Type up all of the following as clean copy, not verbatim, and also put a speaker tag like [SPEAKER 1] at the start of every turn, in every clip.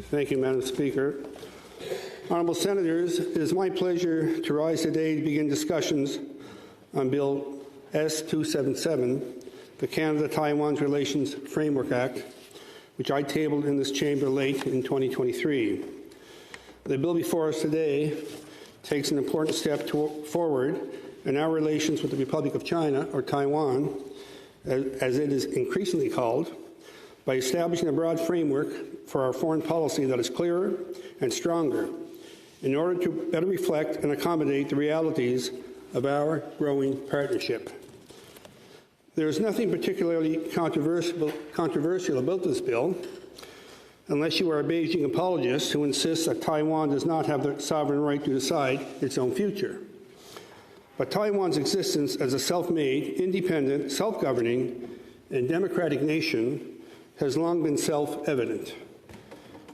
[SPEAKER 1] Thank you, Madam Speaker. Honourable Senators, it is my pleasure to rise today to begin discussions on Bill S-277, the Canada-Taiwan Relations Framework Act, which I tabled in this chamber late in 2023. The bill before us today takes an important step forward in our relations with the Republic of China, or Taiwan, as it is increasingly called, by establishing a broad framework for our foreign policy that is clearer and stronger in order to better reflect and accommodate the realities of our growing partnership. There is nothing particularly controversial about this bill, unless you are a Beijing apologist who insists that Taiwan does not have the sovereign right to decide its own future. But Taiwan's existence as a self-made, independent, self-governing, and democratic nation has long been self-evident.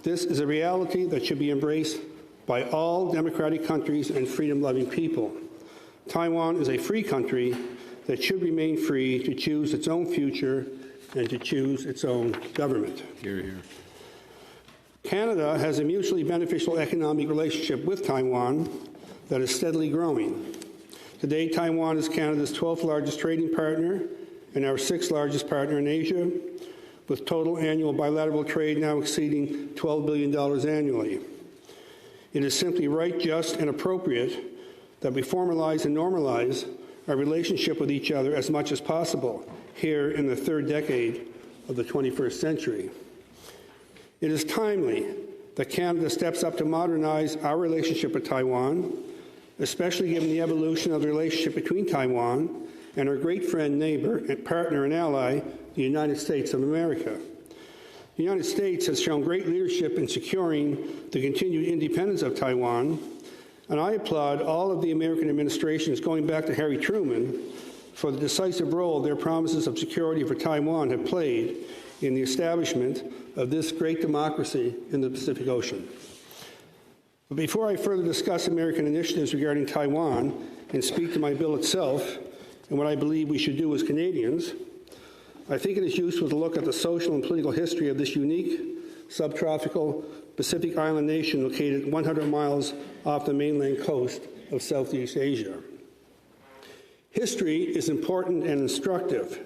[SPEAKER 1] This is a reality that should be embraced by all democratic countries and freedom-loving people. Taiwan is a free country that should remain free to choose its own future and to choose its own government.
[SPEAKER 2] Hear, hear.
[SPEAKER 1] Canada has a mutually beneficial economic relationship with Taiwan that is steadily growing. Today, Taiwan is Canada's 12th largest trading partner and our 6th largest partner in Asia, with total annual bilateral trade now exceeding $12 billion annually. It is simply right, just, and appropriate that we formalize and normalize our relationship with each other as much as possible here in the third decade of the 21st century. It is timely that Canada steps up to modernize our relationship with Taiwan, especially given the evolution of the relationship between Taiwan and our great friend, neighbor, and partner and ally, the United States of America. The United States has shown great leadership in securing the continued independence of Taiwan, and I applaud all of the American administrations, going back to Harry Truman, for the decisive role their promises of security for Taiwan have played in the establishment of this great democracy in the Pacific Ocean. But before I further discuss American initiatives regarding Taiwan and speak to my bill itself and what I believe we should do as Canadians, I think it is useful to look at the social and political history of this unique subtropical Pacific island nation located 100 miles off the mainland coast of Southeast Asia. History is important and instructive,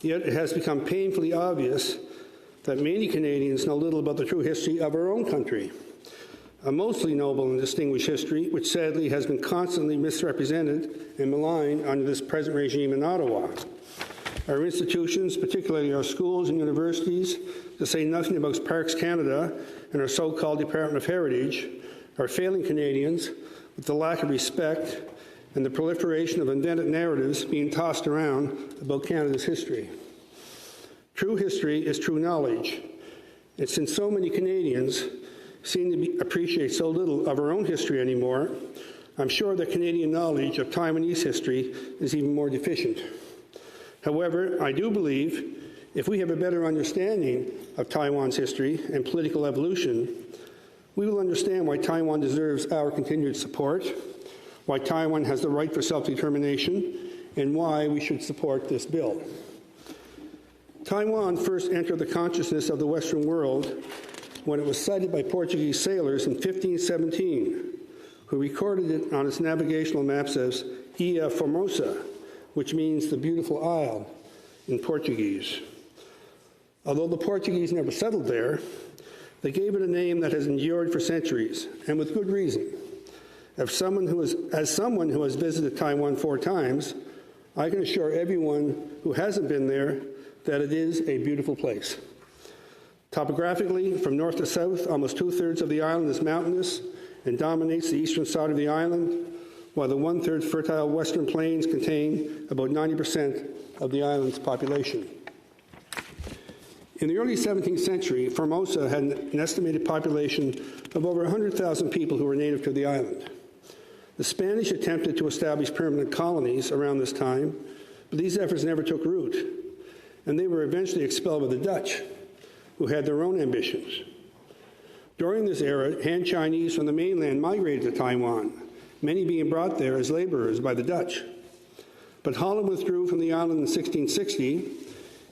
[SPEAKER 1] yet it has become painfully obvious that many Canadians know little about the true history of our own country, a mostly noble and distinguished history which sadly has been constantly misrepresented and maligned under this present regime in Ottawa. Our institutions, particularly our schools and universities, to say nothing about Parks Canada and our so-called Department of Heritage, are failing Canadians with the lack of respect and the proliferation of invented narratives being tossed around about Canada's history. True history is true knowledge, and since so many Canadians seem to appreciate so little of our own history anymore, I'm sure that Canadian knowledge of Taiwanese history is even more deficient. However, I do believe if we have a better understanding of Taiwan's history and political evolution, we will understand why Taiwan deserves our continued support, why Taiwan has the right for self-determination, and why we should support this bill. Taiwan first entered the consciousness of the Western world when it was sighted by Portuguese sailors in 1517, who recorded it on its navigational maps as Ilha Formosa, which means the beautiful isle in Portuguese. Although the Portuguese never settled there, they gave it a name that has endured for centuries, and with good reason. As someone who has visited Taiwan 4 times, I can assure everyone who hasn't been there that it is a beautiful place. Topographically, from north to south, almost 2/3 of the island is mountainous and dominates the eastern side of the island, while the 1/3 fertile western plains contain about 90% of the island's population. In the early 17th century, Formosa had an estimated population of over 100,000 people who were native to the island. The Spanish attempted to establish permanent colonies around this time, but these efforts never took root, and they were eventually expelled by the Dutch, who had their own ambitions. During this era, Han Chinese from the mainland migrated to Taiwan, many being brought there as laborers by the Dutch. But Holland withdrew from the island in 1660,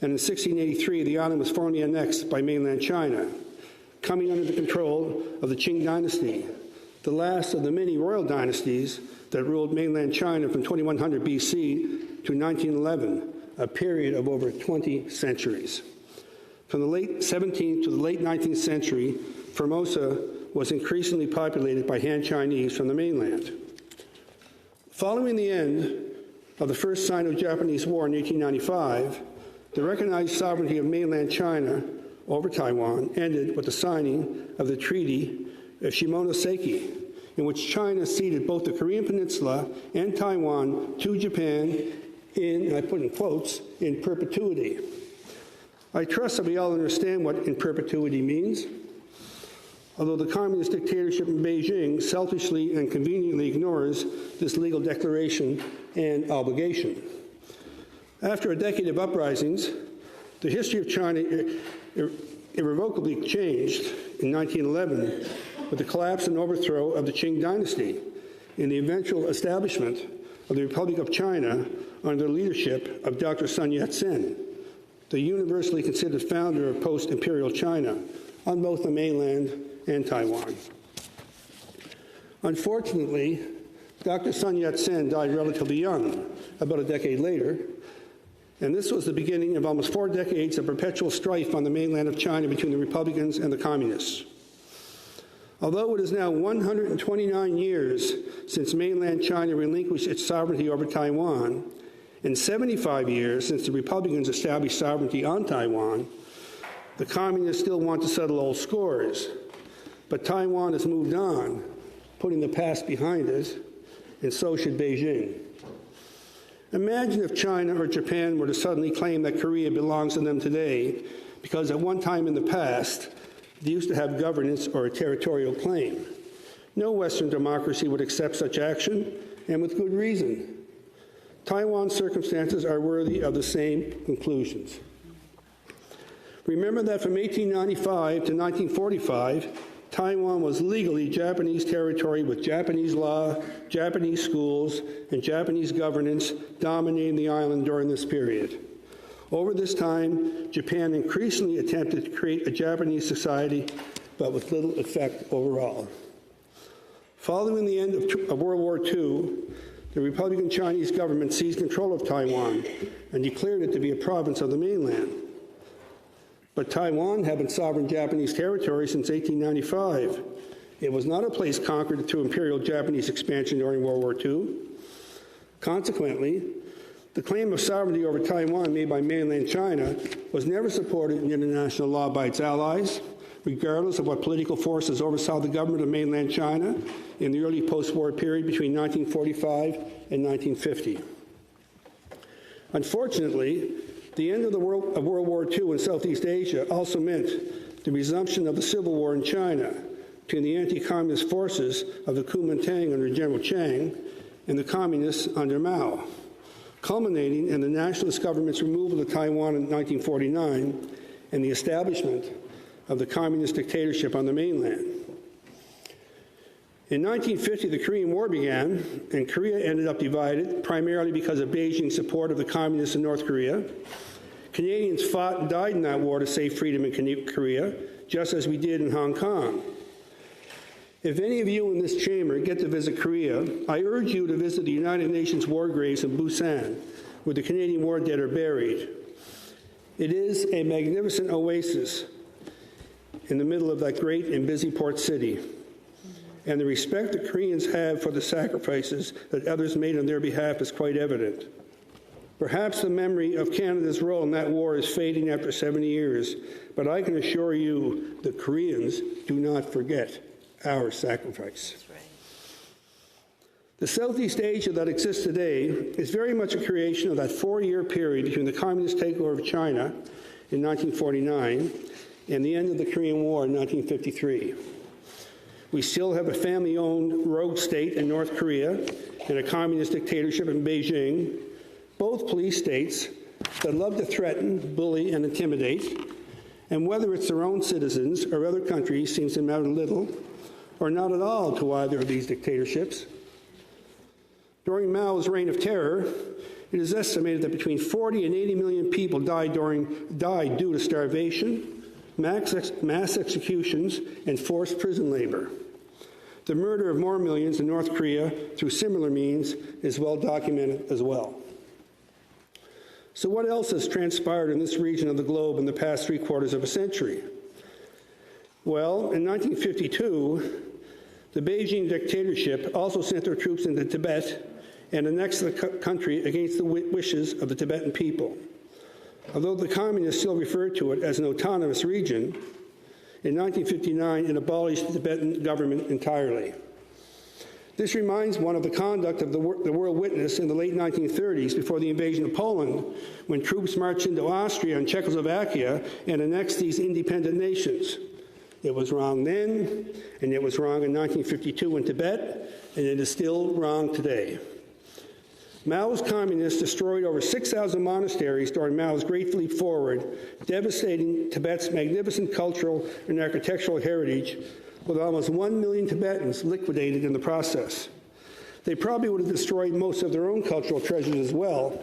[SPEAKER 1] and in 1683 the island was formally annexed by mainland China, coming under the control of the Qing dynasty, the last of the many royal dynasties that ruled mainland China from 2100 BC to 1911, a period of over 20 centuries. From the late 17th to the late 19th century, Formosa was increasingly populated by Han Chinese from the mainland. Following the end of the First Sino-Japanese War in 1895, the recognized sovereignty of mainland China over Taiwan ended with the signing of the Treaty of Shimonoseki, in which China ceded both the Korean Peninsula and Taiwan to Japan in, and I put in quotes, in perpetuity. I trust that we all understand what in perpetuity means, although the communist dictatorship in Beijing selfishly and conveniently ignores this legal declaration and obligation. After a decade of uprisings, the history of China irrevocably changed in 1911 with the collapse and overthrow of the Qing dynasty and the eventual establishment of the Republic of China under the leadership of Dr. Sun Yat-sen, the universally considered founder of post-imperial China on both the mainland and Taiwan. Unfortunately, Dr. Sun Yat-sen died relatively young, about a decade later, and this was the beginning of almost 4 decades of perpetual strife on the mainland of China between the Republicans and the Communists. Although it is now 129 years since mainland China relinquished its sovereignty over Taiwan, and 75 years since the Republicans established sovereignty on Taiwan, the Communists still want to settle old scores. But Taiwan has moved on, putting the past behind it, and so should Beijing. Imagine if China or Japan were to suddenly claim that Korea belongs to them today because at one time in the past, they used to have governance or a territorial claim. No Western democracy would accept such action, and with good reason. Taiwan's circumstances are worthy of the same conclusions. Remember that from 1895 to 1945, Taiwan was legally Japanese territory with Japanese law, Japanese schools, and Japanese governance dominating the island during this period. Over this time, Japan increasingly attempted to create a Japanese society, but with little effect overall. Following the end of World War II, the Republican Chinese government seized control of Taiwan and declared it to be a province of the mainland. But Taiwan had been sovereign Japanese territory since 1895. It was not a place conquered through imperial Japanese expansion during World War II. Consequently, the claim of sovereignty over Taiwan made by mainland China was never supported in international law by its allies, regardless of what political forces oversaw the government of mainland China in the early post-war period between 1945 and 1950. Unfortunately, the end of World War II in Southeast Asia also meant the resumption of the civil war in China between the anti-communist forces of the Kuomintang under General Chiang and the communists under Mao, culminating in the nationalist government's removal of Taiwan in 1949 and the establishment of the communist dictatorship on the mainland. In 1950, the Korean War began, and Korea ended up divided, primarily because of Beijing's support of the communists in North Korea. Canadians fought and died in that war to save freedom in Korea, just as we did in Hong Kong. If any of you in this chamber get to visit Korea, I urge you to visit the United Nations war graves in Busan, where the Canadian war dead are buried. It is a magnificent oasis in the middle of that great and busy port city. And the respect that Koreans have for the sacrifices that others made on their behalf is quite evident. Perhaps the memory of Canada's role in that war is fading after 70 years, but I can assure you the Koreans do not forget our sacrifice.
[SPEAKER 2] That's right.
[SPEAKER 1] The Southeast Asia that exists today is very much a creation of that 4-year period between the communist takeover of China in 1949 and the end of the Korean War in 1953. We still have a family-owned rogue state in North Korea and a communist dictatorship in Beijing, both police states that love to threaten, bully, and intimidate, and whether it's their own citizens or other countries seems to matter little or not at all to either of these dictatorships. During Mao's reign of terror, it is estimated that between 40 and 80 million people died due to starvation, mass executions, and forced prison labor. The murder of more millions in North Korea through similar means is well documented as well. So what else has transpired in this region of the globe in the past 3/4 of a century? Well, in 1952, the Beijing dictatorship also sent their troops into Tibet and annexed the country against the wishes of the Tibetan people. Although the communists still referred to it as an autonomous region, in 1959 it abolished the Tibetan government entirely. This reminds one of the conduct of the world witness in the late 1930s before the invasion of Poland, when troops marched into Austria and Czechoslovakia and annexed these independent nations. It was wrong then, and it was wrong in 1952 in Tibet, and it is still wrong today. Mao's communists destroyed over 6,000 monasteries during Mao's Great Leap Forward, devastating Tibet's magnificent cultural and architectural heritage, with almost 1 million Tibetans liquidated in the process. They probably would have destroyed most of their own cultural treasures as well,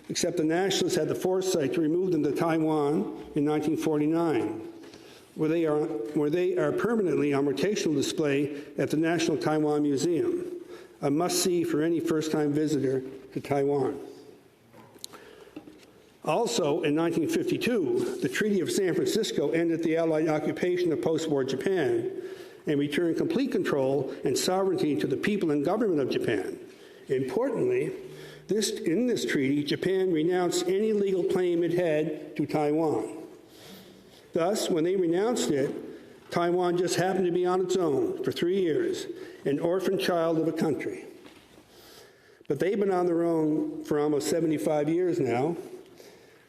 [SPEAKER 1] except the nationalists had the foresight to remove them to Taiwan in 1949, where they are permanently on rotational display at the National Taiwan Museum, a must-see for any first-time visitor to Taiwan. Also, in 1952, the Treaty of San Francisco ended the Allied occupation of post-war Japan and returned complete control and sovereignty to the people and government of Japan. Importantly, in this treaty, Japan renounced any legal claim it had to Taiwan. Thus, when they renounced it, Taiwan just happened to be on its own for 3 years, an orphan child of a country. But they've been on their own for almost 75 years now,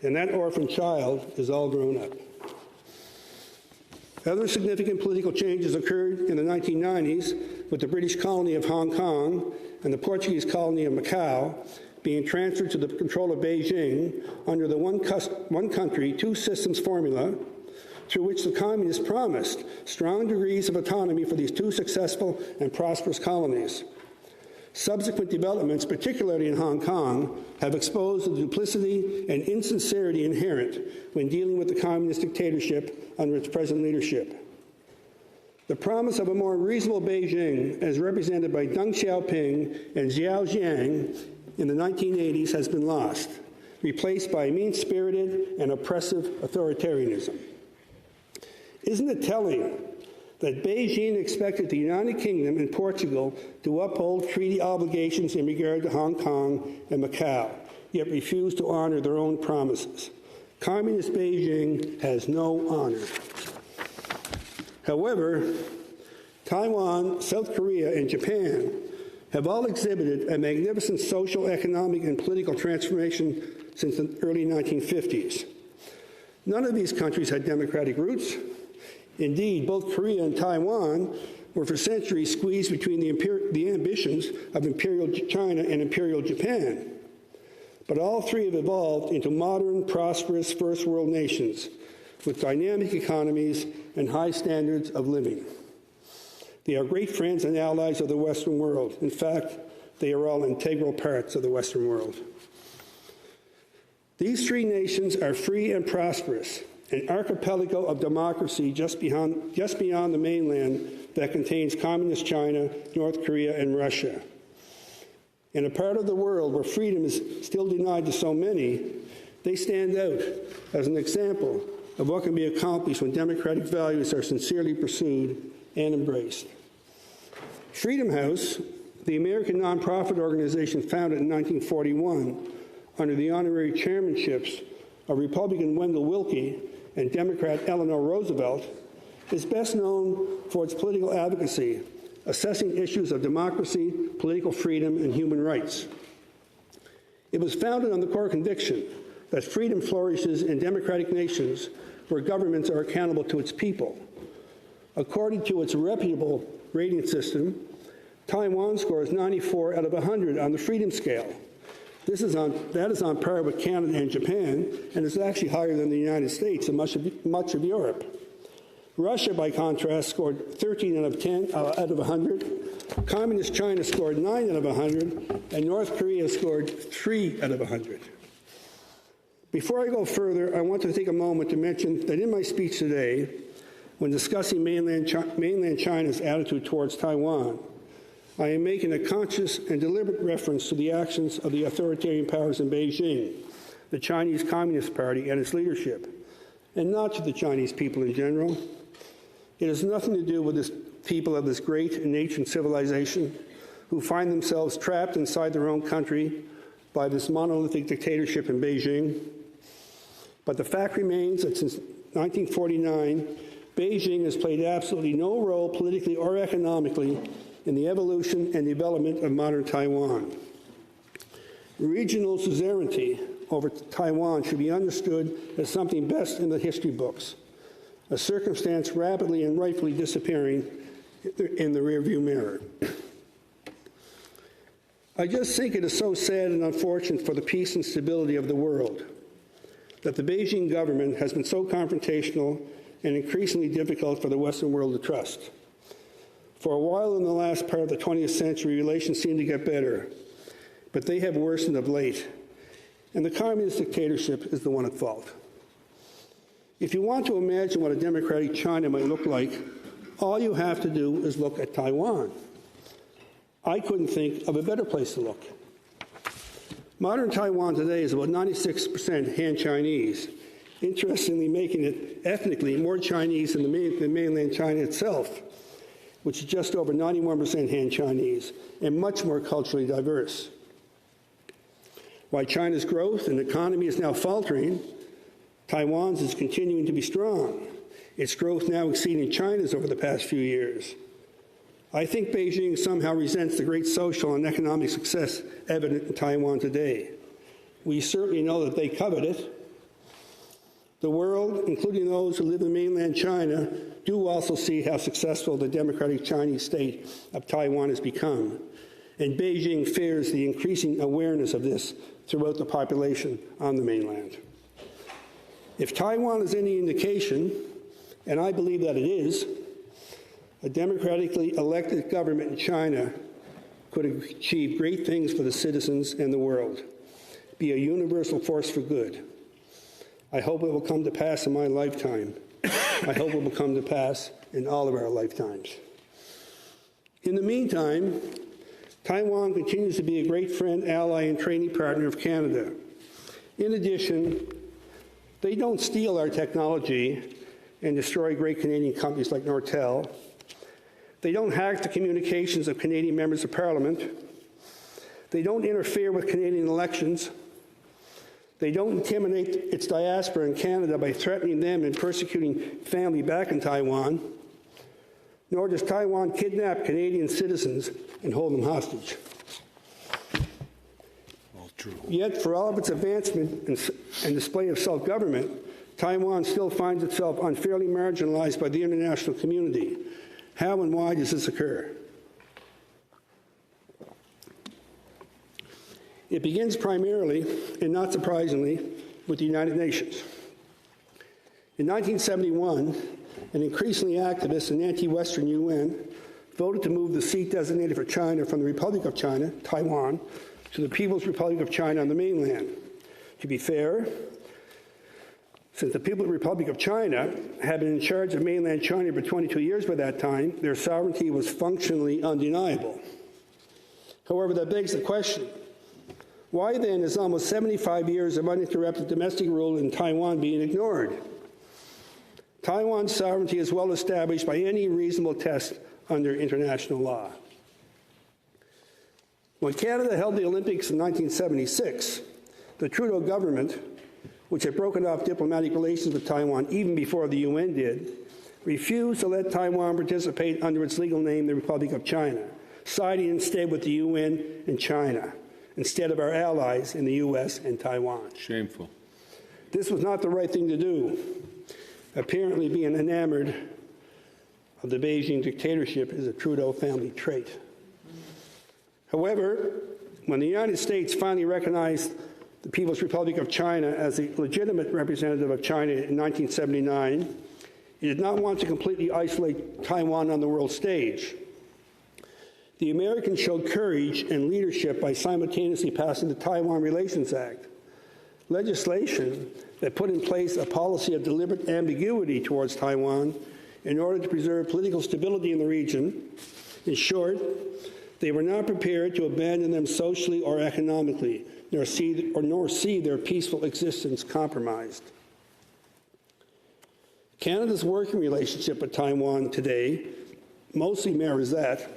[SPEAKER 1] and that orphan child is all grown up. Other significant political changes occurred in the 1990s with the British colony of Hong Kong and the Portuguese colony of Macau being transferred to the control of Beijing under the one country, two systems formula, through which the communists promised strong degrees of autonomy for these two successful and prosperous colonies. Subsequent developments, particularly in Hong Kong, have exposed the duplicity and insincerity inherent when dealing with the communist dictatorship under its present leadership. The promise of a more reasonable Beijing, as represented by Deng Xiaoping and Zhao Jiang in the 1980s, has been lost, replaced by mean-spirited and oppressive authoritarianism. Isn't it telling that Beijing expected the United Kingdom and Portugal to uphold treaty obligations in regard to Hong Kong and Macau, yet refused to honor their own promises? Communist Beijing has no honor. However, Taiwan, South Korea, and Japan have all exhibited a magnificent social, economic, and political transformation since the early 1950s. None of these countries had democratic roots. Indeed, both Korea and Taiwan were for centuries squeezed between the ambitions of Imperial China and Imperial Japan. But all three have evolved into modern, prosperous first world nations with dynamic economies and high standards of living. They are great friends and allies of the Western world. In fact, they are all integral parts of the Western world. These three nations are free and prosperous, an archipelago of democracy just beyond the mainland that contains communist China, North Korea, and Russia. In a part of the world where freedom is still denied to so many, they stand out as an example of what can be accomplished when democratic values are sincerely pursued and embraced. Freedom House, the American nonprofit organization founded in 1941 under the honorary chairmanships of Republican Wendell Willkie and Democrat Eleanor Roosevelt, is best known for its political advocacy, assessing issues of democracy, political freedom, and human rights. It was founded on the core conviction that freedom flourishes in democratic nations where governments are accountable to its people. According to its reputable rating system, Taiwan scores 94 out of 100 on the freedom scale. That is on par with Canada and Japan, and is actually higher than the United States and much of Europe. Russia, by contrast, scored 13 out of 100. Communist China scored 9 out of 100, and North Korea scored 3 out of 100. Before I go further, I want to take a moment to mention that in my speech today, when discussing mainland China's attitude towards Taiwan, I am making a conscious and deliberate reference to the actions of the authoritarian powers in Beijing, the Chinese Communist Party and its leadership, and not to the Chinese people in general. It has nothing to do with the people of this great and ancient civilization who find themselves trapped inside their own country by this monolithic dictatorship in Beijing. But the fact remains that since 1949, Beijing has played absolutely no role politically or economically in the evolution and development of modern Taiwan. Regional suzerainty over Taiwan should be understood as something best in the history books, a circumstance rapidly and rightfully disappearing in the rearview mirror. I just think it is so sad and unfortunate for the peace and stability of the world that the Beijing government has been so confrontational and increasingly difficult for the Western world to trust. For a while in the last part of the 20th century, relations seemed to get better, but they have worsened of late, and the communist dictatorship is the one at fault. If you want to imagine what a democratic China might look like, all you have to do is look at Taiwan. I couldn't think of a better place to look. Modern Taiwan today is about 96% Han Chinese, interestingly making it ethnically more Chinese than mainland China itself, which is just over 91% Han Chinese and much more culturally diverse. While China's growth and economy is now faltering, Taiwan's is continuing to be strong, its growth now exceeding China's over the past few years. I think Beijing somehow resents the great social and economic success evident in Taiwan today. We certainly know that they covet it. The world, including those who live in mainland China, do also see how successful the democratic Chinese state of Taiwan has become, and Beijing fears the increasing awareness of this throughout the population on the mainland. If Taiwan is any indication, and I believe that it is, a democratically elected government in China could achieve great things for the citizens and the world, be a universal force for good. I hope it will come to pass in my lifetime. I hope it will come to pass in all of our lifetimes. In the meantime, Taiwan continues to be a great friend, ally, and trading partner of Canada. In addition, they don't steal our technology and destroy great Canadian companies like Nortel. They don't hack the communications of Canadian members of Parliament. They don't interfere with Canadian elections. They don't intimidate its diaspora in Canada by threatening them and persecuting family back in Taiwan. Nor does Taiwan kidnap Canadian citizens and hold them hostage.
[SPEAKER 2] All true.
[SPEAKER 1] Yet, for all of its advancement and display of self-government, Taiwan still finds itself unfairly marginalized by the international community. How and why does this occur? It begins primarily, and not surprisingly, with the United Nations. In 1971, an increasingly activist and anti-Western UN voted to move the seat designated for China from the Republic of China, Taiwan, to the People's Republic of China on the mainland. To be fair, since the People's Republic of China had been in charge of mainland China for 22 years by that time, their sovereignty was functionally undeniable. However, that begs the question, why then is almost 75 years of uninterrupted domestic rule in Taiwan being ignored? Taiwan's sovereignty is well established by any reasonable test under international law. When Canada held the Olympics in 1976, the Trudeau government, which had broken off diplomatic relations with Taiwan even before the UN did, refused to let Taiwan participate under its legal name, the Republic of China, siding instead with the UN and China, instead of our allies in the US and Taiwan.
[SPEAKER 2] Shameful.
[SPEAKER 1] This was not the right thing to do. Apparently being enamored of the Beijing dictatorship is a Trudeau family trait. However, when the United States finally recognized the People's Republic of China as the legitimate representative of China in 1979, it did not want to completely isolate Taiwan on the world stage. The Americans showed courage and leadership by simultaneously passing the Taiwan Relations Act, legislation that put in place a policy of deliberate ambiguity towards Taiwan in order to preserve political stability in the region. In short, they were not prepared to abandon them socially or economically, nor see their peaceful existence compromised. Canada's working relationship with Taiwan today mostly mirrors that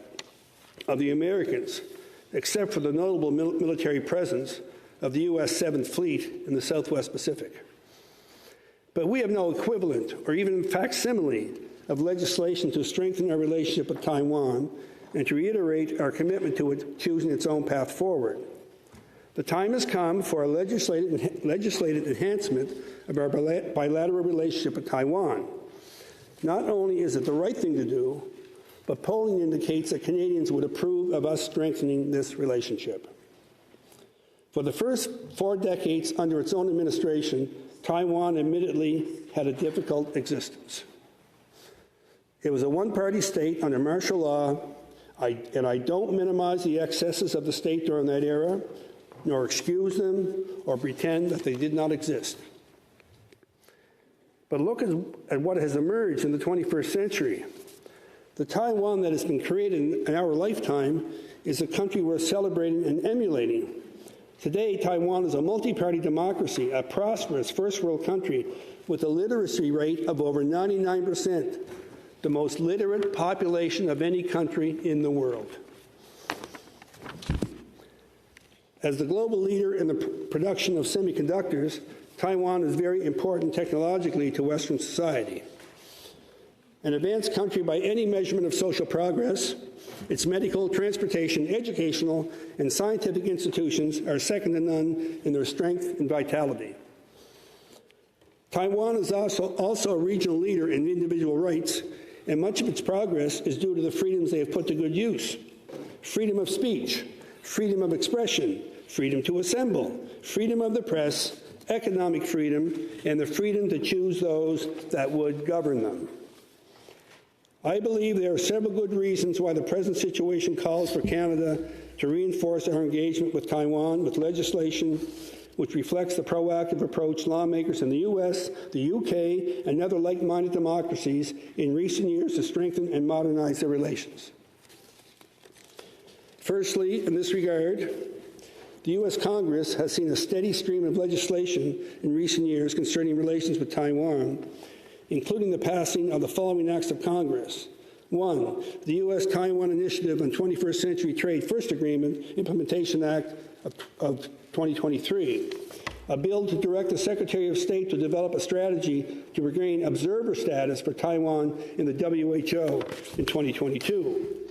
[SPEAKER 1] of the Americans, except for the notable military presence of the U.S. 7th Fleet in the Southwest Pacific. But we have no equivalent or even facsimile of legislation to strengthen our relationship with Taiwan and to reiterate our commitment to it choosing its own path forward. The time has come for a legislated enhancement of our bilateral relationship with Taiwan. Not only is it the right thing to do, but polling indicates that Canadians would approve of us strengthening this relationship. For the first 4 decades under its own administration, Taiwan admittedly had a difficult existence. It was a one-party state under martial law, and I don't minimize the excesses of the state during that era, nor excuse them or pretend that they did not exist. But look at what has emerged in the 21st century. The Taiwan that has been created in our lifetime is a country we're celebrating and emulating. Today, Taiwan is a multi-party democracy, a prosperous first-world country with a literacy rate of over 99%, the most literate population of any country in the world. As the global leader in the production of semiconductors, Taiwan is very important technologically to Western society. An advanced country by any measurement of social progress, its medical, transportation, educational, and scientific institutions are second to none in their strength and vitality. Taiwan is also a regional leader in individual rights, and much of its progress is due to the freedoms they have put to good use. Freedom of speech, freedom of expression, freedom to assemble, freedom of the press, economic freedom, and the freedom to choose those that would govern them. I believe there are several good reasons why the present situation calls for Canada to reinforce our engagement with Taiwan with legislation which reflects the proactive approach lawmakers in the U.S., the UK, and other like-minded democracies in recent years to strengthen and modernize their relations. Firstly, in this regard, the U.S. Congress has seen a steady stream of legislation in recent years concerning relations with Taiwan, including the passing of the following acts of Congress. 1, the U.S.-Taiwan Initiative on 21st Century Trade First Agreement Implementation Act of 2023, a bill to direct the Secretary of State to develop a strategy to regain observer status for Taiwan in the WHO in 2022.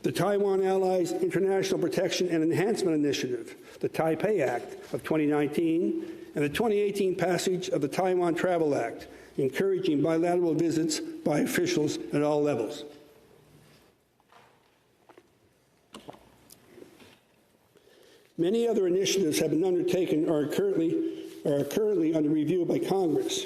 [SPEAKER 1] The Taiwan Allies International Protection and Enhancement Initiative, the Taipei Act of 2019, and the 2018 passage of the Taiwan Travel Act, encouraging bilateral visits by officials at all levels. Many other initiatives have been undertaken or are currently under review by Congress,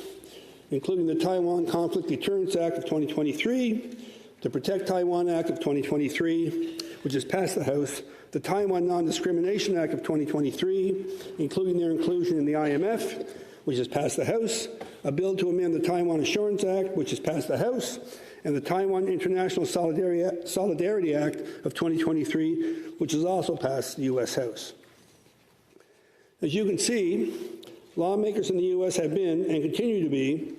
[SPEAKER 1] including the Taiwan Conflict Deterrence Act of 2023, the Protect Taiwan Act of 2023, which has passed the House, the Taiwan Non-Discrimination Act of 2023, including their inclusion in the IMF, which has passed the House, a bill to amend the Taiwan Assurance Act, which has passed the House, and the Taiwan International Solidarity Act of 2023, which has also passed the U.S. House. As you can see, lawmakers in the U.S. have been, and continue to be,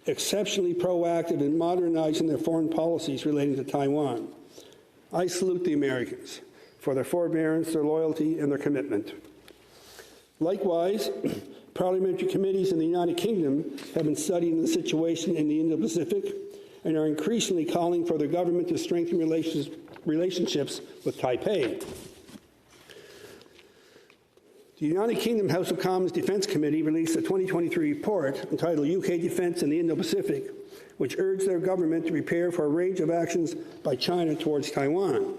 [SPEAKER 1] exceptionally proactive in modernizing their foreign policies relating to Taiwan. I salute the Americans for their forbearance, their loyalty, and their commitment. Likewise, parliamentary committees in the United Kingdom have been studying the situation in the Indo-Pacific and are increasingly calling for their government to strengthen relationships with Taipei. The United Kingdom House of Commons Defense Committee released a 2023 report entitled UK Defense in the Indo-Pacific, which urged their government to prepare for a range of actions by China towards Taiwan.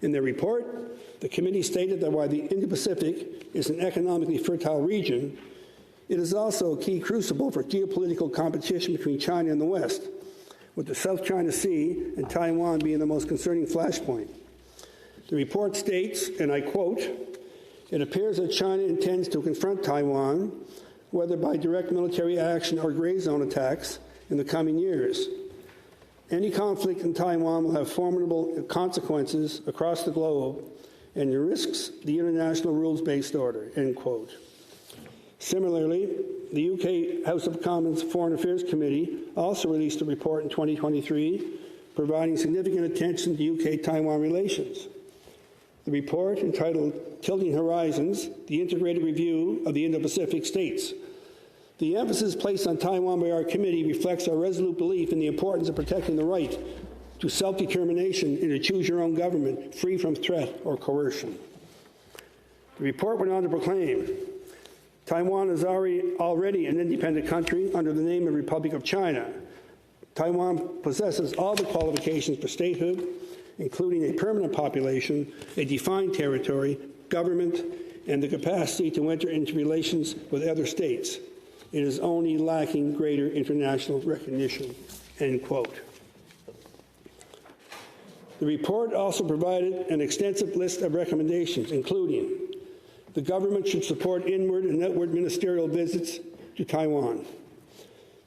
[SPEAKER 1] In their report, the committee stated that while the Indo-Pacific is an economically fertile region, it is also a key crucible for geopolitical competition between China and the West, with the South China Sea and Taiwan being the most concerning flashpoint. The report states, and I quote, It appears that China intends to confront Taiwan, whether by direct military action or gray zone attacks, in the coming years. Any conflict in Taiwan will have formidable consequences across the globe and risks the international rules-based order, end quote. Similarly, the UK House of Commons Foreign Affairs Committee also released a report in 2023 providing significant attention to UK-Taiwan relations. The report, entitled Tilting Horizons, the Integrated Review of the Indo-Pacific States. The emphasis placed on Taiwan by our committee reflects our resolute belief in the importance of protecting the right to self-determination and to choose your own government, free from threat or coercion. The report went on to proclaim, Taiwan is already an independent country under the name of Republic of China. Taiwan possesses all the qualifications for statehood, including a permanent population, a defined territory, government, and the capacity to enter into relations with other states. It is only lacking greater international recognition, end quote. The report also provided an extensive list of recommendations, including the government should support inward and outward ministerial visits to Taiwan,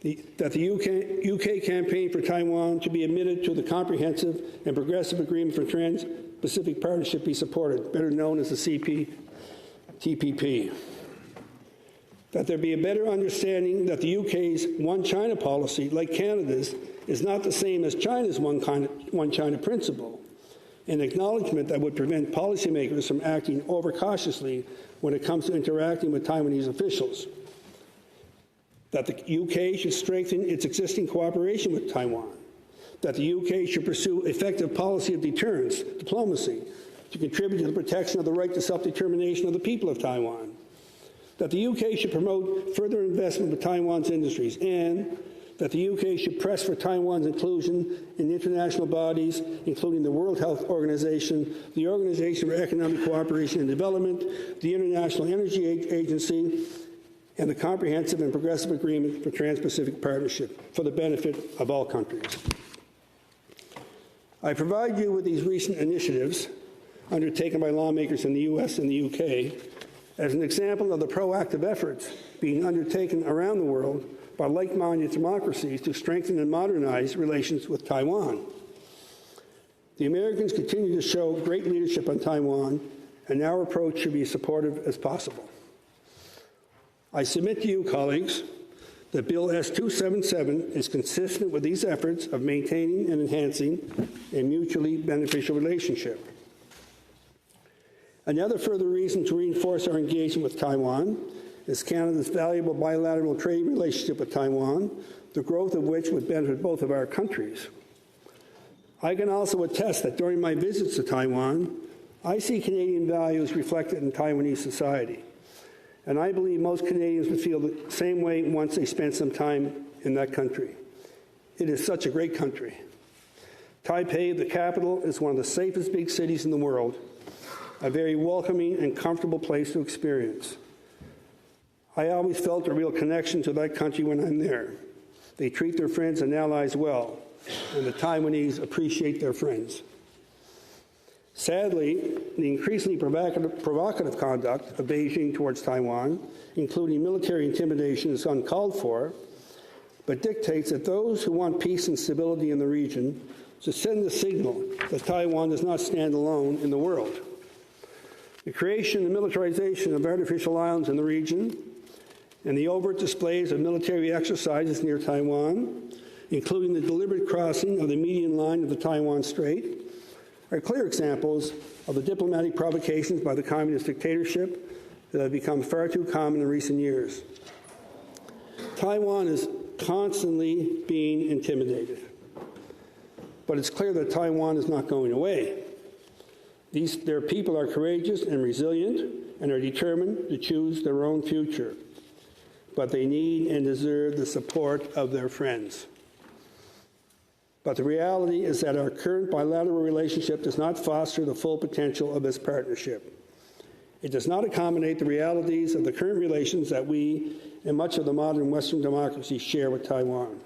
[SPEAKER 1] that the UK campaign for Taiwan to be admitted to the Comprehensive and Progressive Agreement for Trans-Pacific Partnership be supported, better known as the CPTPP. That there be a better understanding that the UK's One China policy, like Canada's, is not the same as China's One China principle, an acknowledgement that would prevent policymakers from acting overcautiously when it comes to interacting with Taiwanese officials. That the UK should strengthen its existing cooperation with Taiwan. That the UK should pursue effective policy of deterrence, diplomacy, to contribute to the protection of the right to self-determination of the people of Taiwan. That the UK should promote further investment with Taiwan's industries, and that the UK should press for Taiwan's inclusion in international bodies, including the World Health Organization, the Organization for Economic Cooperation and Development, the International Energy Agency, and the Comprehensive and Progressive Agreement for Trans-Pacific Partnership for the benefit of all countries. I provide you with these recent initiatives undertaken by lawmakers in the U.S. and the U.K. as an example of the proactive efforts being undertaken around the world by like-minded democracies to strengthen and modernize relations with Taiwan. The Americans continue to show great leadership on Taiwan, and our approach should be as supportive as possible. I submit to you, colleagues, that Bill S-277 is consistent with these efforts of maintaining and enhancing a mutually beneficial relationship. Another further reason to reinforce our engagement with Taiwan is Canada's valuable bilateral trade relationship with Taiwan, the growth of which would benefit both of our countries. I can also attest that during my visits to Taiwan, I see Canadian values reflected in Taiwanese society. And I believe most Canadians would feel the same way once they spent some time in that country. It is such a great country. Taipei, the capital, is one of the safest big cities in the world, a very welcoming and comfortable place to experience. I always felt a real connection to that country when I'm there. They treat their friends and allies well, and the Taiwanese appreciate their friends. Sadly, the increasingly provocative conduct of Beijing towards Taiwan, including military intimidation, is uncalled for, but dictates that those who want peace and stability in the region should send the signal that Taiwan does not stand alone in the world. The creation and militarization of artificial islands in the region and the overt displays of military exercises near Taiwan, including the deliberate crossing of the median line of the Taiwan Strait, are clear examples of the diplomatic provocations by the communist dictatorship that have become far too common in recent years. Taiwan is constantly being intimidated, but it's clear that Taiwan is not going away. Their people are courageous and resilient and are determined to choose their own future, but they need and deserve the support of their friends. But the reality is that our current bilateral relationship does not foster the full potential of this partnership. It does not accommodate the realities of the current relations that we and much of the modern Western democracies share with Taiwan.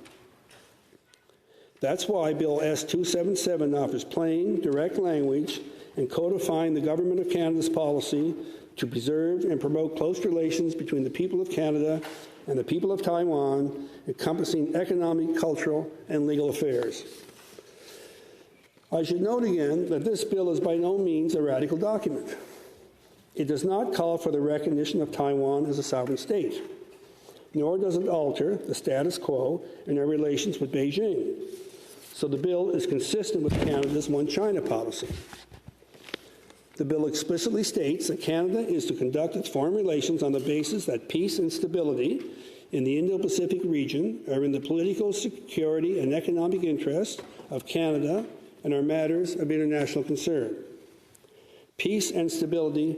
[SPEAKER 1] That's why Bill S-277 offers plain, direct language and codifying the Government of Canada's policy to preserve and promote close relations between the people of Canada and the people of Taiwan, encompassing economic, cultural, and legal affairs. I should note again that this bill is by no means a radical document. It does not call for the recognition of Taiwan as a sovereign state, nor does it alter the status quo in our relations with Beijing. So the bill is consistent with Canada's One China policy. The bill explicitly states that Canada is to conduct its foreign relations on the basis that peace and stability in the Indo-Pacific region are in the political, security, and economic interest of Canada and are matters of international concern. Peace and stability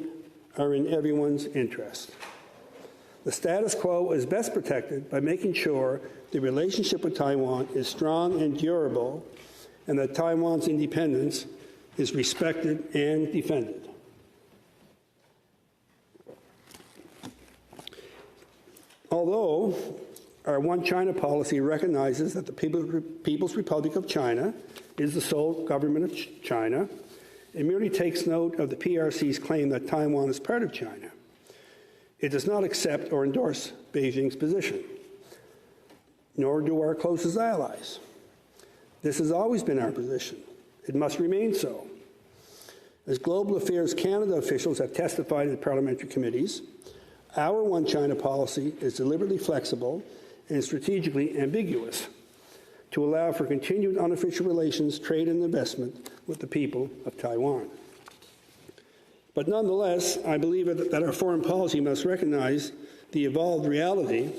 [SPEAKER 1] are in everyone's interest. The status quo is best protected by making sure the relationship with Taiwan is strong and durable, and that Taiwan's independence is respected and defended. Although our One China policy recognizes that the People's Republic of China is the sole government of China, it merely takes note of the PRC's claim that Taiwan is part of China. It does not accept or endorse Beijing's position, nor do our closest allies. This has always been our position. It must remain so. As Global Affairs Canada officials have testified in parliamentary committees, our One China policy is deliberately flexible and strategically ambiguous to allow for continued unofficial relations, trade, and investment with the people of Taiwan. But nonetheless, I believe that our foreign policy must recognize the evolved reality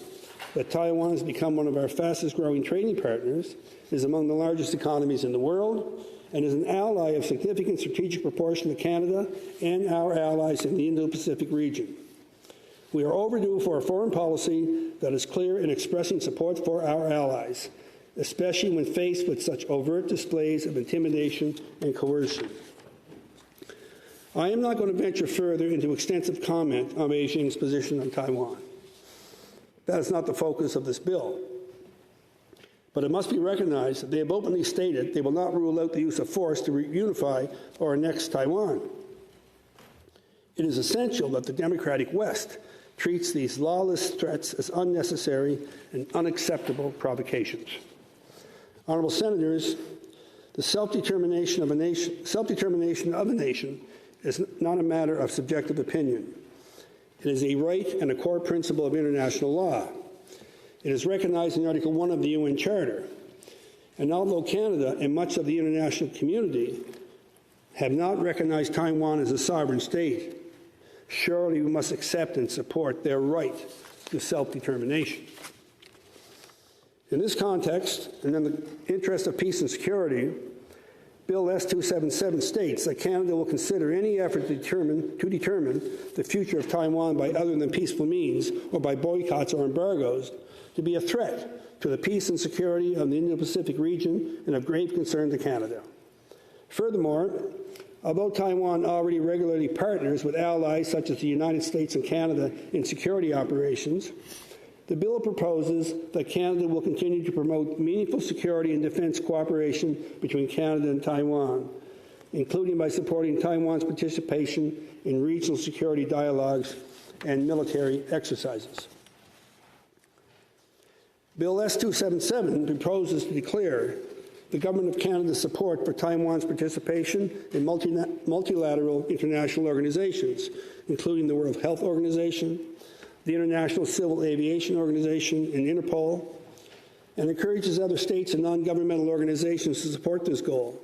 [SPEAKER 1] that Taiwan has become one of our fastest-growing trading partners, is among the largest economies in the world, and is an ally of significant strategic proportion to Canada and our allies in the Indo-Pacific region. We are overdue for a foreign policy that is clear in expressing support for our allies, especially when faced with such overt displays of intimidation and coercion. I am not going to venture further into extensive comment on Beijing's position on Taiwan. That is not the focus of this bill. But it must be recognized that they have openly stated they will not rule out the use of force to reunify or annex Taiwan. It is essential that the democratic West treats these lawless threats as unnecessary and unacceptable provocations. Honorable Senators, the self-determination of a nation is not a matter of subjective opinion. It is a right and a core principle of international law. It is recognized in Article 1 of the UN Charter. And although Canada and much of the international community have not recognized Taiwan as a sovereign state, surely we must accept and support their right to self-determination. In this context, and in the interest of peace and security, Bill S-277 states that Canada will consider any effort to determine the future of Taiwan by other than peaceful means or by boycotts or embargoes to be a threat to the peace and security of the Indo-Pacific region and of grave concern to Canada. Furthermore, although Taiwan already regularly partners with allies such as the United States and Canada in security operations, the bill proposes that Canada will continue to promote meaningful security and defense cooperation between Canada and Taiwan, including by supporting Taiwan's participation in regional security dialogues and military exercises. Bill S-277 proposes to declare the Government of Canada's support for Taiwan's participation in multilateral international organizations, including the World Health Organization, the International Civil Aviation Organization, and Interpol, and encourages other states and non-governmental organizations to support this goal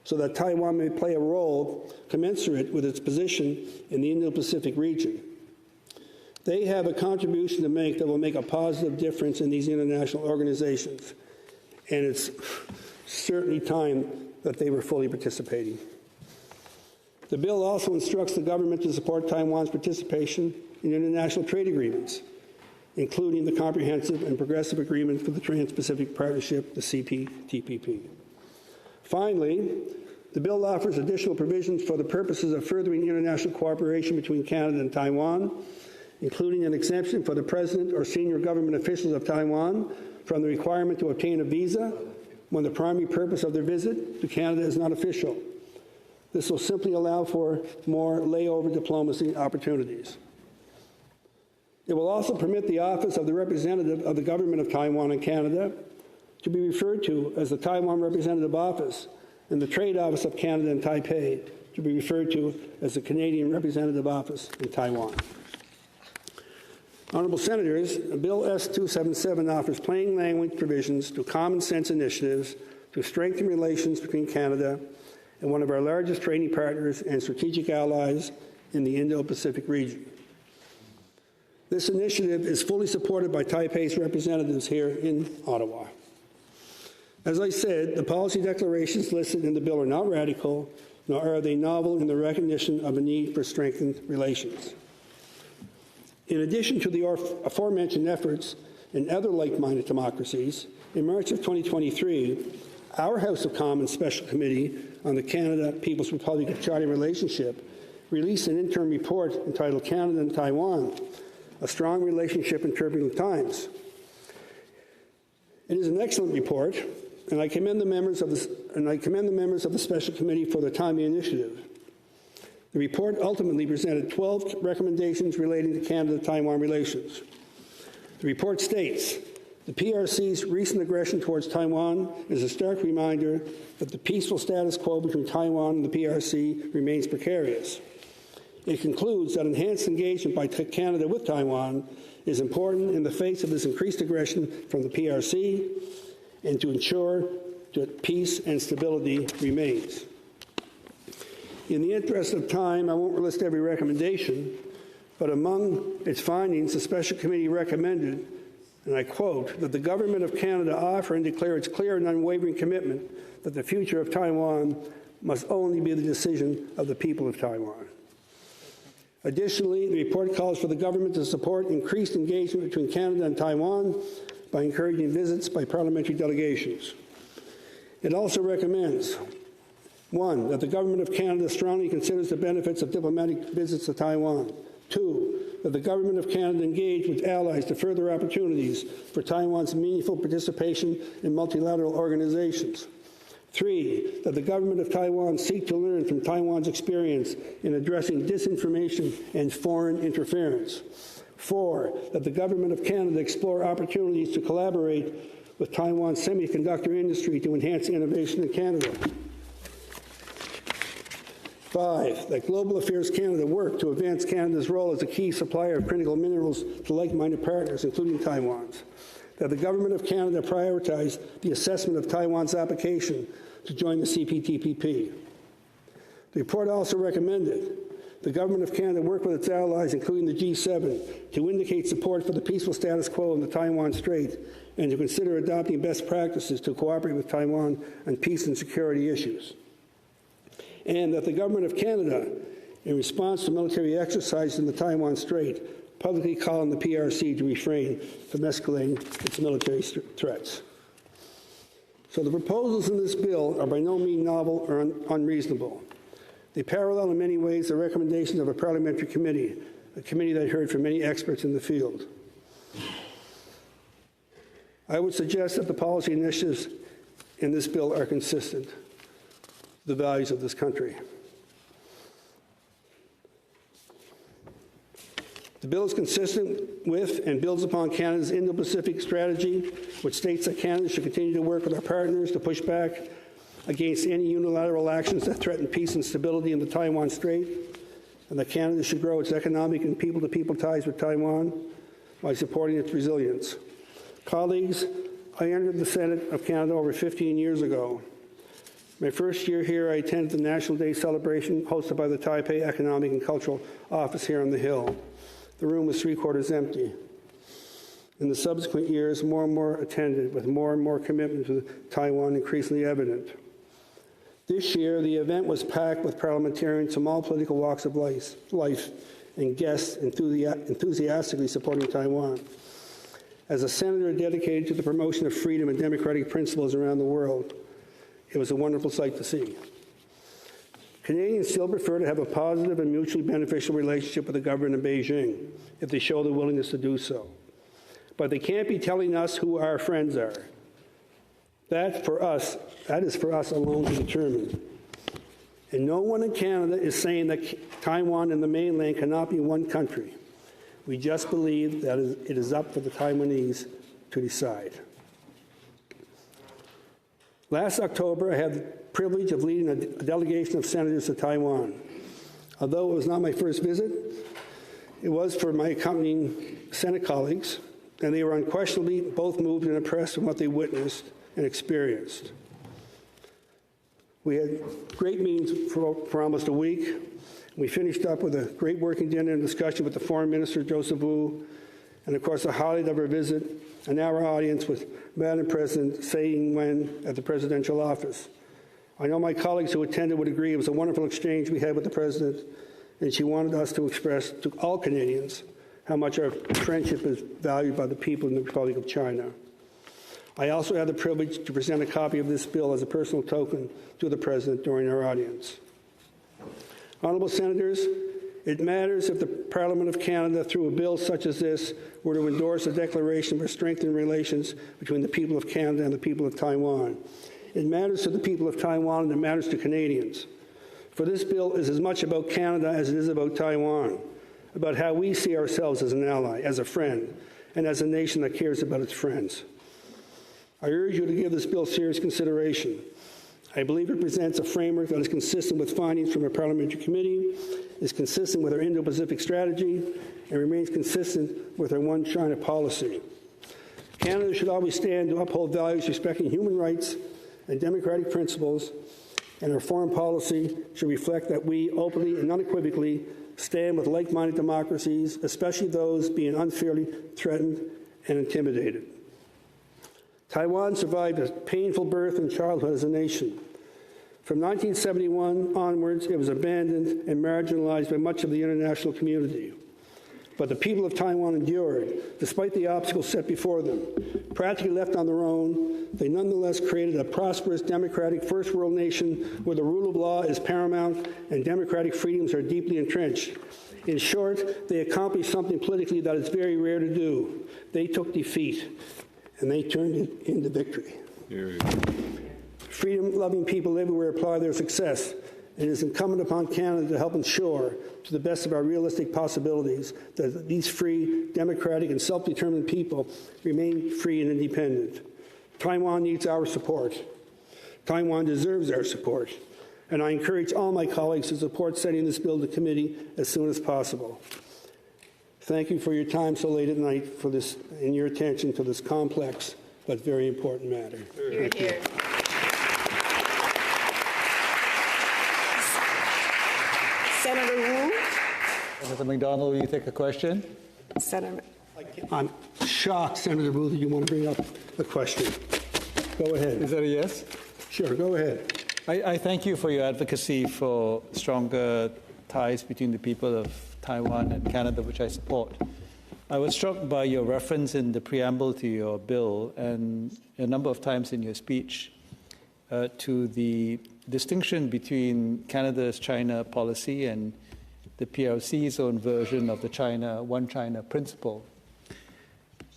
[SPEAKER 1] so that Taiwan may play a role commensurate with its position in the Indo-Pacific region. They have a contribution to make that will make a positive difference in these international organizations, and it's certainly time that they were fully participating. The bill also instructs the government to support Taiwan's participation in international trade agreements, including the Comprehensive and Progressive Agreement for the Trans-Pacific Partnership, the CPTPP. Finally, the bill offers additional provisions for the purposes of furthering international cooperation between Canada and Taiwan, including an exemption for the President or senior government officials of Taiwan from the requirement to obtain a visa when the primary purpose of their visit to Canada is not official. This will simply allow for more layover diplomacy opportunities. It will also permit the office of the representative of the government of Taiwan and Canada to be referred to as the Taiwan Representative Office, and the Trade Office of Canada in Taipei to be referred to as the Canadian Representative Office in Taiwan. Honourable Senators, Bill S-277 offers plain language provisions to common sense initiatives to strengthen relations between Canada and one of our largest trading partners and strategic allies in the Indo-Pacific region. This initiative is fully supported by Taipei's representatives here in Ottawa. As I said, the policy declarations listed in the bill are not radical, nor are they novel in the recognition of a need for strengthened relations. In addition to the aforementioned efforts in other like-minded democracies, in March of 2023, our House of Commons Special Committee on the Canada People's Republic of China relationship released an interim report entitled Canada and Taiwan, a strong relationship in turbulent times. It is an excellent report, and I commend the members of the Special Committee for their timely initiative. The report ultimately presented 12 recommendations relating to Canada-Taiwan relations. The report states, the PRC's recent aggression towards Taiwan is a stark reminder that the peaceful status quo between Taiwan and the PRC remains precarious. It concludes that enhanced engagement by Canada with Taiwan is important in the face of this increased aggression from the PRC and to ensure that peace and stability remains. In the interest of time, I won't list every recommendation, but among its findings, the Special Committee recommended, and I quote, that the Government of Canada offer and declare its clear and unwavering commitment that the future of Taiwan must only be the decision of the people of Taiwan. Additionally, the report calls for the government to support increased engagement between Canada and Taiwan by encouraging visits by parliamentary delegations. It also recommends, 1, that the Government of Canada strongly considers the benefits of diplomatic visits to Taiwan. 2, that the Government of Canada engage with allies to further opportunities for Taiwan's meaningful participation in multilateral organizations. 3, that the Government of Taiwan seek to learn from Taiwan's experience in addressing disinformation and foreign interference. 4, that the Government of Canada explore opportunities to collaborate with Taiwan's semiconductor industry to enhance innovation in Canada. 5, that Global Affairs Canada work to advance Canada's role as a key supplier of critical minerals to like-minded partners, including Taiwan's. That the Government of Canada prioritize the assessment of Taiwan's application to join the CPTPP. The report also recommended the Government of Canada work with its allies, including the G7, to indicate support for the peaceful status quo in the Taiwan Strait and to consider adopting best practices to cooperate with Taiwan on peace and security issues. And that the Government of Canada, in response to military exercises in the Taiwan Strait, publicly call on the PRC to refrain from escalating its military threats. So the proposals in this bill are by no means novel or unreasonable. They parallel in many ways the recommendations of a parliamentary committee, a committee that heard from many experts in the field. I would suggest that the policy initiatives in this bill are consistent with the values of this country. The bill is consistent with and builds upon Canada's Indo-Pacific strategy, which states that Canada should continue to work with our partners to push back against any unilateral actions that threaten peace and stability in the Taiwan Strait, and that Canada should grow its economic and people-to-people ties with Taiwan by supporting its resilience. Colleagues, I entered the Senate of Canada over 15 years ago. My first year here, I attended the National Day celebration hosted by the Taipei Economic and Cultural Office here on the Hill. The room was three-quarters empty. In the subsequent years, more and more attended, with more and more commitment to Taiwan increasingly evident. This year, the event was packed with parliamentarians from all political walks of life and guests enthusiastically supporting Taiwan. As a senator dedicated to the promotion of freedom and democratic principles around the world, it was a wonderful sight to see. Canadians still prefer to have a positive and mutually beneficial relationship with the government of Beijing if they show the willingness to do so. But they can't be telling us who our friends are. That is for us alone to determine. And no one in Canada is saying that Taiwan and the mainland cannot be one country. We just believe that it is up for the Taiwanese to decide. Last October, I had the privilege of leading a delegation of senators to Taiwan. Although it was not my first visit, it was for my accompanying Senate colleagues, and they were unquestionably both moved and impressed with what they witnessed and experienced. We had great meetings for almost a week. We finished up with a great working dinner and discussion with the Foreign Minister, Joseph Wu, and of course the highlight of our visit, an hour audience with Madam President Tsai Ing-wen at the presidential office. I know my colleagues who attended would agree it was a wonderful exchange we had with the President, and she wanted us to express to all Canadians how much our friendship is valued by the people in the Republic of China. I also had the privilege to present a copy of this bill as a personal token to the President during our audience. Honourable Senators, it matters if the Parliament of Canada, through a bill such as this, were to endorse a declaration for strengthening relations between the people of Canada and the people of Taiwan. It matters to the people of Taiwan, and it matters to Canadians. For this bill is as much about Canada as it is about Taiwan, about how we see ourselves as an ally, as a friend, and as a nation that cares about its friends. I urge you to give this bill serious consideration. I believe it presents a framework that is consistent with findings from a parliamentary committee, is consistent with our Indo-Pacific strategy, and remains consistent with our One China policy. Canada should always stand to uphold values respecting human rights and democratic principles, and our foreign policy should reflect that we openly and unequivocally stand with like-minded democracies, especially those being unfairly threatened and intimidated. Taiwan survived a painful birth and childhood as a nation. From 1971 onwards, it was abandoned and marginalized by much of the international community. But the people of Taiwan endured, despite the obstacles set before them. Practically left on their own, they nonetheless created a prosperous, democratic, first world nation where the rule of law is paramount and democratic freedoms are deeply entrenched. In short, they accomplished something politically that is very rare to do. They took defeat, and they turned it into victory. Freedom-loving people everywhere apply their success. It is incumbent upon Canada to help ensure, to the best of our realistic possibilities, that these free, democratic, and self-determined people remain free and independent. Taiwan needs our support. Taiwan deserves our support. And I encourage all my colleagues to support sending this bill to committee as soon as possible. Thank you for your time so late at night for this and your attention to this complex but very important matter. Thank you.
[SPEAKER 2] Senator Wu.
[SPEAKER 3] Senator MacDonald, will you take a question?
[SPEAKER 2] Senator.
[SPEAKER 1] I'm shocked, Senator Wu, that you want to bring up a question. Go ahead.
[SPEAKER 3] Is that a yes?
[SPEAKER 1] Sure, go ahead.
[SPEAKER 3] I thank you for your advocacy for stronger ties between the people of Taiwan and Canada, which I support. I was struck by your reference in the preamble to your bill and a number of times in your speech to the distinction between Canada's China policy and the PRC's own version of the One China principle.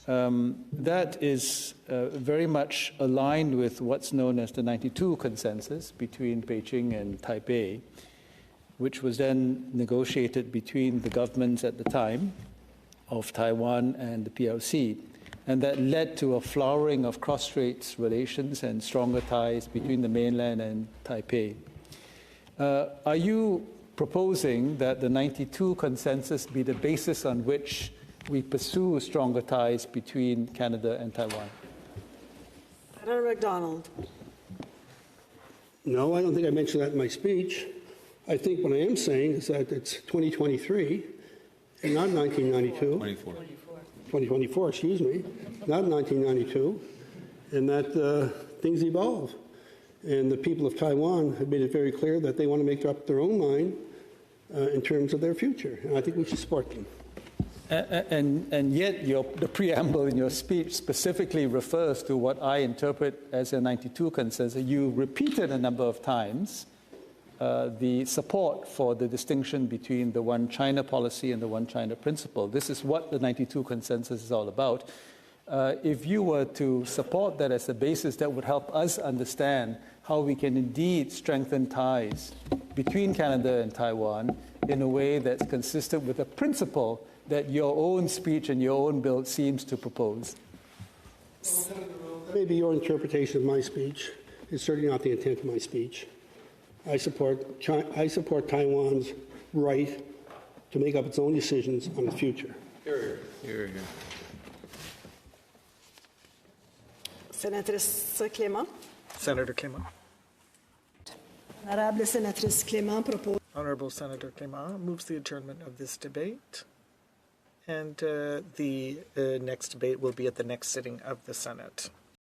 [SPEAKER 3] That is very much aligned with what's known as the 92 consensus between Beijing and Taipei, which was then negotiated between the governments at the time of Taiwan and the PRC, and that led to a flowering of cross-strait relations and stronger ties between the mainland and Taipei. Are you proposing that the 92 consensus be the basis on which we pursue stronger ties between Canada and Taiwan?
[SPEAKER 2] Senator MacDonald.
[SPEAKER 1] No, I don't think I mentioned that in my speech. I think what I am saying is that it's 2023 and not 1992. 2024, excuse me, not 1992, and that things evolve. And the people of Taiwan have made it very clear that they want to make up their own mind in terms of their future, and I think we should support them.
[SPEAKER 3] And yet the preamble in your speech specifically refers to what I interpret as a 92 consensus. You repeated a number of times the support for the distinction between the One China policy and the One China principle. This is what the 92 consensus is all about. If you were to support that as a basis, that would help us understand how we can indeed strengthen ties between Canada and Taiwan in a way that's consistent with the principle that your own speech and your own bill seems to propose.
[SPEAKER 1] Maybe your interpretation of my speech is certainly not the intent of my speech. I support Taiwan's right to make up its own decisions on its future.
[SPEAKER 4] Here, here.
[SPEAKER 2] Sénatrice Clément.
[SPEAKER 5] Senator Clément.
[SPEAKER 2] Honorable Sénatrice Clément propose.
[SPEAKER 5] Honorable Senator Clément moves the adjournment of this debate, and the next debate will be at the next sitting of the Senate.